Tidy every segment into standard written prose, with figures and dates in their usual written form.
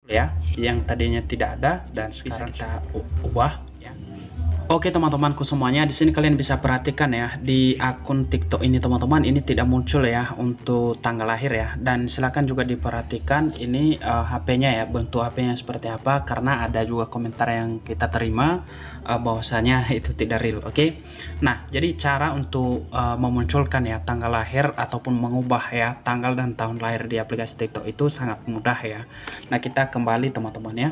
ya, yang tadinya tidak ada dan sekarang kita ubah ya. Oke teman-temanku semuanya, di sini kalian bisa perhatikan ya, di akun TikTok ini teman-teman, ini tidak muncul ya untuk tanggal lahir ya. Dan silakan juga diperhatikan ini HP-nya ya, bentuk HP-nya seperti apa, karena ada juga komentar yang kita terima bahwasanya itu tidak real. Oke. Nah, jadi cara untuk memunculkan ya tanggal lahir ataupun mengubah ya tanggal dan tahun lahir di aplikasi TikTok itu sangat mudah ya. Nah, kita kembali teman-teman ya.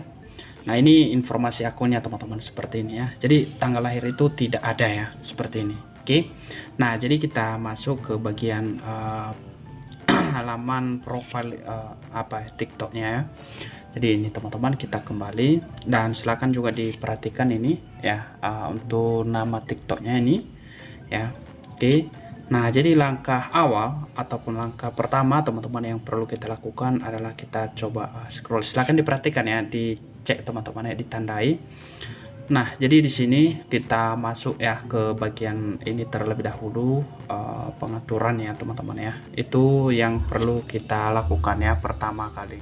Nah, ini informasi akunnya teman-teman seperti ini ya. Jadi tanggal lahir itu tidak ada ya, seperti ini. Oke. Nah, jadi kita masuk ke bagian halaman profil TikToknya ya. Jadi ini teman-teman, kita kembali dan silakan juga diperhatikan ini ya, untuk nama TikToknya ini ya. Oke. Nah, jadi langkah awal ataupun langkah pertama teman-teman yang perlu kita lakukan adalah kita coba scroll. Silahkan diperhatikan ya, dicek teman-teman ya, ditandai. Nah, jadi di sini kita masuk ya ke bagian ini terlebih dahulu, pengaturan ya teman-teman ya. Itu yang perlu kita lakukan ya pertama kali.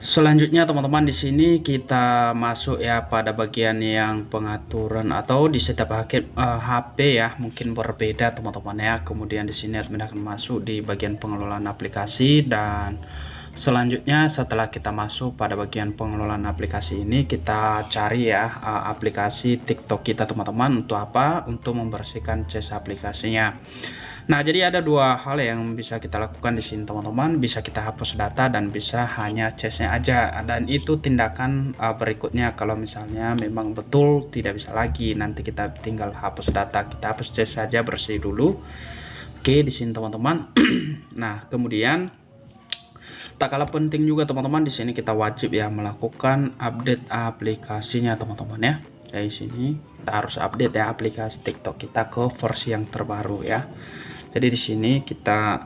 Selanjutnya teman-teman, di sini kita masuk ya pada bagian yang pengaturan, atau di setiap HP ya mungkin berbeda teman-teman ya. Kemudian di sini admin akan masuk di bagian pengelolaan aplikasi, dan selanjutnya setelah kita masuk pada bagian pengelolaan aplikasi ini, kita cari ya aplikasi TikTok kita teman-teman. Untuk apa? Untuk membersihkan cache aplikasinya. Nah, jadi ada dua hal yang bisa kita lakukan di sini teman-teman. Bisa kita hapus data dan bisa hanya cache-nya aja. Dan itu tindakan berikutnya kalau misalnya memang betul tidak bisa lagi. Nanti kita tinggal hapus data, kita hapus cache saja, bersih dulu. Oke, di sini teman-teman. Nah, kemudian tak kalah penting juga teman-teman, di sini kita wajib ya melakukan update aplikasinya teman-teman ya. Dari sini kita harus update ya aplikasi TikTok kita ke versi yang terbaru ya. Jadi di sini kita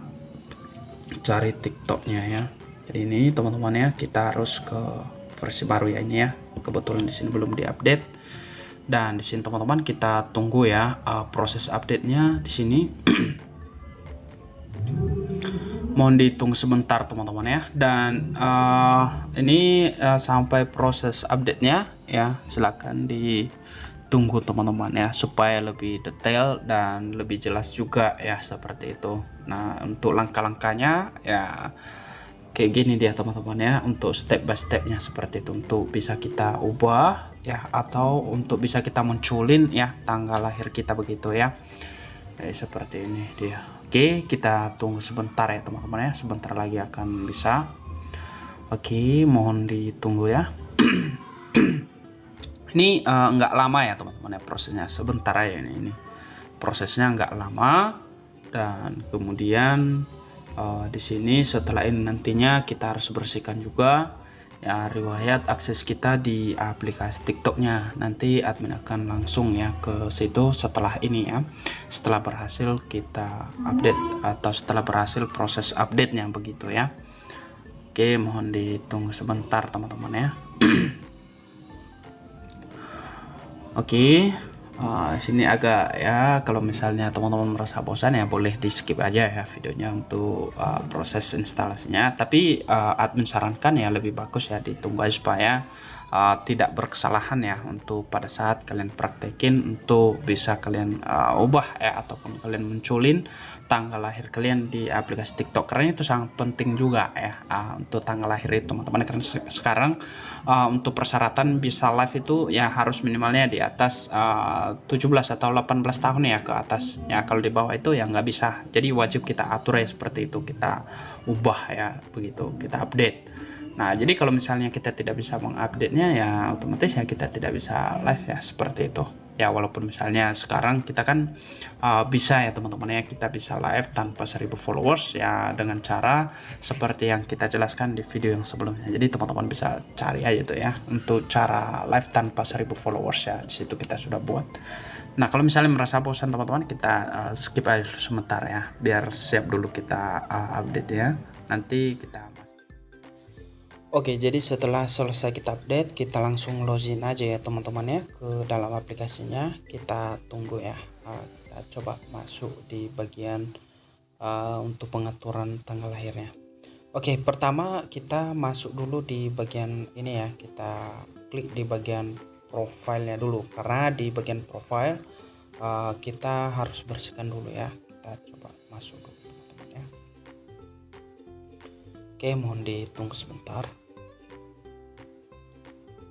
cari TikToknya ya. Jadi ini teman-teman ya, kita harus ke versi baru ya ini ya. Kebetulan di sini belum diupdate. Dan di sini teman-teman kita tunggu ya proses update-nya di sini. Mohon ditunggu sebentar teman-teman ya. Dan ini sampai proses update-nya ya, silakan ditunggu teman-teman ya, supaya lebih detail dan lebih jelas juga ya, seperti itu. Nah, untuk langkah-langkahnya ya kayak gini dia teman-teman ya, untuk step by stepnya seperti itu, untuk bisa kita ubah ya, atau untuk bisa kita munculin ya tanggal lahir kita begitu ya. Seperti ini dia. Oke, kita tunggu sebentar ya teman-teman ya, sebentar lagi akan bisa. Oke, mohon ditunggu ya. Ini nggak lama ya teman-teman ya prosesnya, sebentar aja ini prosesnya nggak lama. Dan kemudian di sini setelah ini nantinya kita harus bersihkan juga ya riwayat akses kita di aplikasi TikToknya. Nanti admin akan langsung ya ke situ setelah ini ya, setelah berhasil kita update atau setelah berhasil proses update-nya begitu ya. Oke, mohon ditunggu sebentar teman-teman ya. Oke, sini agak ya, kalau misalnya teman-teman merasa bosan ya boleh di skip aja ya videonya untuk proses instalasinya. Tapi admin sarankan ya lebih bagus ya ditunggu aja, supaya tidak berkesalahan ya untuk pada saat kalian praktekin, untuk bisa kalian ubah ya ataupun kalian munculin tanggal lahir kalian di aplikasi TikTok, karena itu sangat penting juga ya untuk tanggal lahir itu teman-teman. Karena sekarang untuk persyaratan bisa live itu ya harus minimalnya di atas 17 atau 18 tahun ya ke atas ya. Kalau di bawah itu ya nggak bisa. Jadi wajib kita atur ya seperti itu, kita ubah ya begitu, kita update. Nah, jadi kalau misalnya kita tidak bisa mengupdate-nya ya otomatis ya kita tidak bisa live ya, seperti itu. Ya, walaupun misalnya sekarang kita kan bisa ya teman-teman ya, kita bisa live tanpa 1000 followers ya, dengan cara seperti yang kita jelaskan di video yang sebelumnya. Jadi teman-teman bisa cari aja tuh ya untuk cara live tanpa 1000 followers ya, di situ kita sudah buat. Nah, kalau misalnya merasa bosan teman-teman, kita skip aja sebentar ya, biar siap dulu kita update ya. Nanti kita Oke, jadi setelah selesai kita update, kita langsung login aja ya teman-teman ya ke dalam aplikasinya. Kita tunggu ya. Kita coba masuk di bagian untuk pengaturan tanggal lahirnya. Oke, pertama kita masuk dulu di bagian ini ya, kita klik di bagian profilnya dulu, karena di bagian profile kita harus bersihkan dulu ya. Kita coba masuk dulu teman-teman ya. Oke, mohon ditunggu sebentar.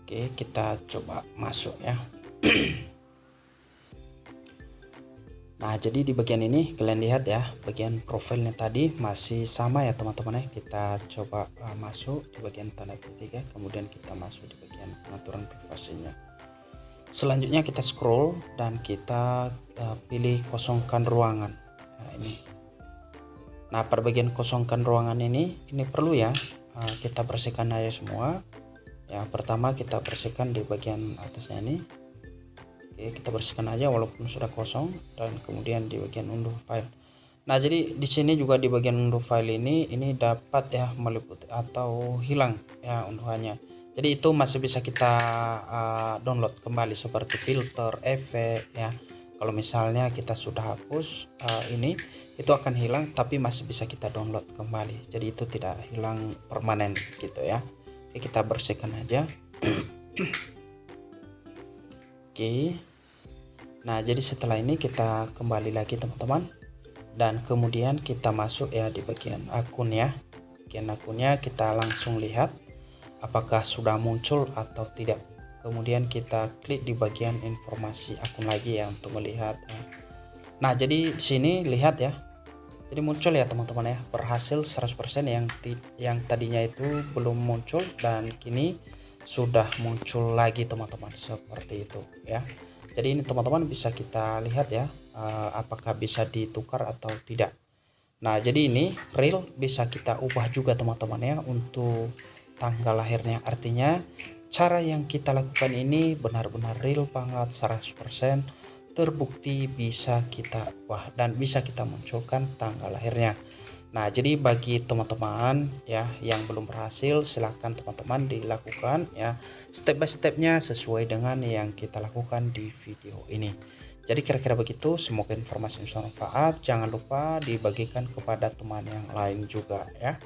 Oke, kita coba masuk ya. Nah, jadi di bagian ini kalian lihat ya, bagian profilnya tadi masih sama ya teman-teman ya. Kita coba masuk di bagian tanda titik ya, kemudian kita masuk di bagian pengaturan privasinya. Selanjutnya kita scroll dan kita pilih kosongkan ruangan. Nah, ini. Nah, pada bagian kosongkan ruangan ini perlu ya, kita bersihkan aja semua. Ya, pertama kita bersihkan di bagian atasnya ini. Oke, kita bersihkan aja walaupun sudah kosong, dan kemudian di bagian unduh file. Nah, jadi di sini juga di bagian unduh file ini dapat ya meliputi atau hilang ya unduhannya. Jadi itu masih bisa kita download kembali seperti filter, efek ya. Kalau misalnya kita sudah hapus ini, itu akan hilang tapi masih bisa kita download kembali. Jadi itu tidak hilang permanen gitu ya. Oke, kita bersihkan aja. Oke. Nah, jadi setelah ini kita kembali lagi teman-teman, dan kemudian kita masuk ya di bagian akun ya. Bagian akunnya kita langsung lihat apakah sudah muncul atau tidak. Kemudian kita klik di bagian informasi akun lagi ya untuk melihat. Nah, jadi di sini lihat ya. Jadi muncul ya teman-teman ya, berhasil 100%. Yang tadinya itu belum muncul dan kini sudah muncul lagi teman-teman, seperti itu ya. Jadi ini teman-teman bisa kita lihat ya, apakah bisa ditukar atau tidak. Nah, jadi ini real bisa kita ubah juga teman-teman ya untuk tanggal lahirnya. Artinya cara yang kita lakukan ini benar-benar real banget, 100% terbukti bisa kita ubah dan bisa kita munculkan tanggal lahirnya. Nah, jadi bagi teman-teman ya yang belum berhasil, silahkan teman-teman dilakukan ya step by stepnya sesuai dengan yang kita lakukan di video ini. Jadi kira-kira begitu, semoga informasi bermanfaat. Jangan lupa dibagikan kepada teman yang lain juga ya.